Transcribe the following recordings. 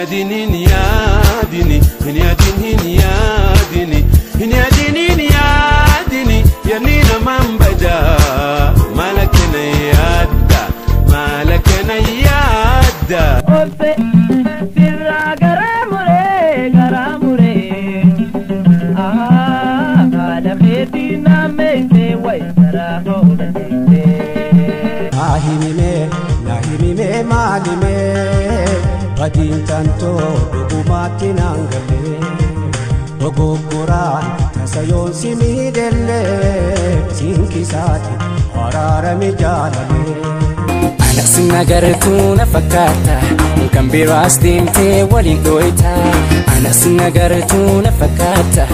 هنياديني هنياديني هنياديني هنياديني هنياديني هنياديني يا نينا من بجا مالك نيادا مالك نيادا سرا غراموري غراموري على خيتنا ميتي ويسرا حولتي ناهيمي ماليمي غدين تانتو دقوماتي نانغلي وقوقران تسيون سيمي دلي سينكي ساتي ورارمي جالبي أنا سنغرتونا فكاتا كان براس ديمتي ولين دويتا أنا سنغرتونا فكاتا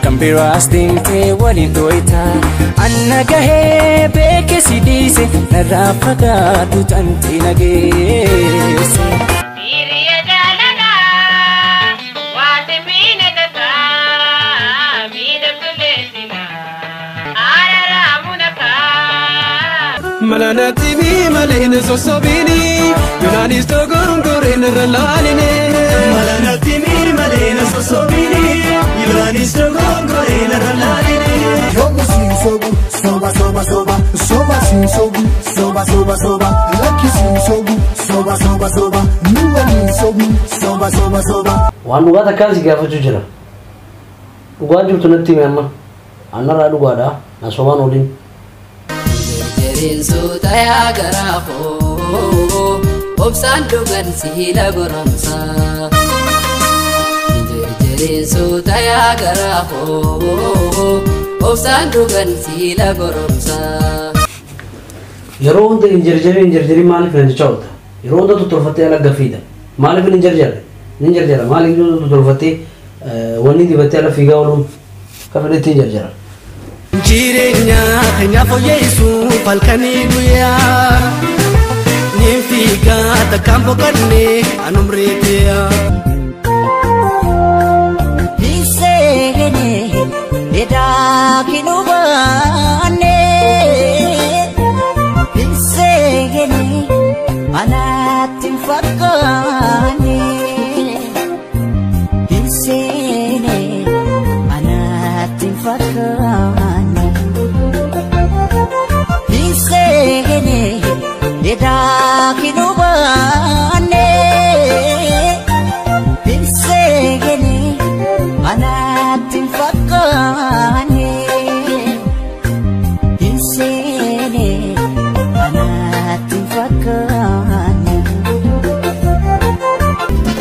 كان براس ديمتي ولين دويتا أنا قهي بيك سيديسي نرافقا دوتانتي نغيسي ملاناتي مي ملين سوسوبيني يوناني ستوغون غورين رلاليني ملاناتي مي ملين سوسوبيني يوناني ستوغون غورين رلاليني يوم سين سوغو سوبا سوبا سوبا سوبا سين سوغو سوبا سوبا سوبا لكي سين سوغو سوبا سوبا سوبا نوالين سوغو سوبا سوبا سوبا وانو غاتا كازي غافو جوجرا وغاجو تنتي ميما انا رادو غادا نسوما نولين Rinsuta ya garaho obsan dugan sihila goramsa Rinsuta ya garaho obsan dugan sihila goramsa Yero unta injerjeri malik nan chawta Yero unta tutulfati ala gafida malik ninjerjera malik tutulfati wani dibati ala figa walum kafale tinjerjera Jirenya kenyapo Yesu falkani guya Nimfiga takampo kane anumretea Hisegene eda kinubane Hisegene anatin fakane Hisegene anatin fakane Eda kinubane Pinsegene anatin fakane Pinsegene anatin fakane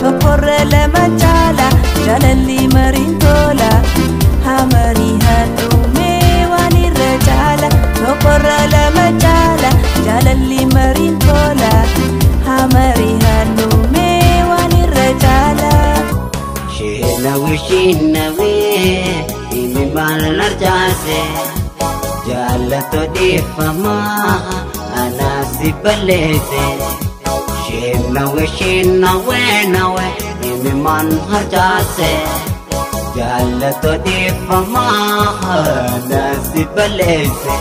Kokorele machala jalali marintola Hamari hanu mewani rajala Kokorele machala jalali marintola hamari hanu mewani rajala shinawi imi malar jase jalato difama anasi balese shinawi imi malar jase jalato difama anasi balese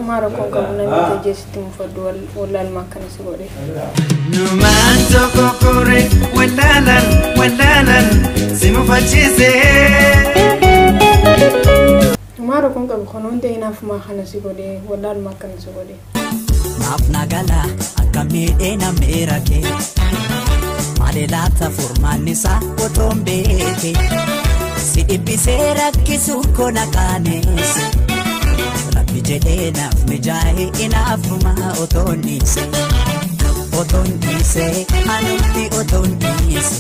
Maro con camuna mi gestim fodwal walal makana sigore Numanto kokore walalan simu fachise Maro con cam khononde inaf makana sigore walal makana sigore Mafna gala akami ena merake Malelata formanisa otombete Si ibisera kisukona kanese Jedeenaaf mijaa'e inaafuma otoonise anutti otoonise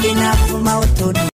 inaafuma otoonise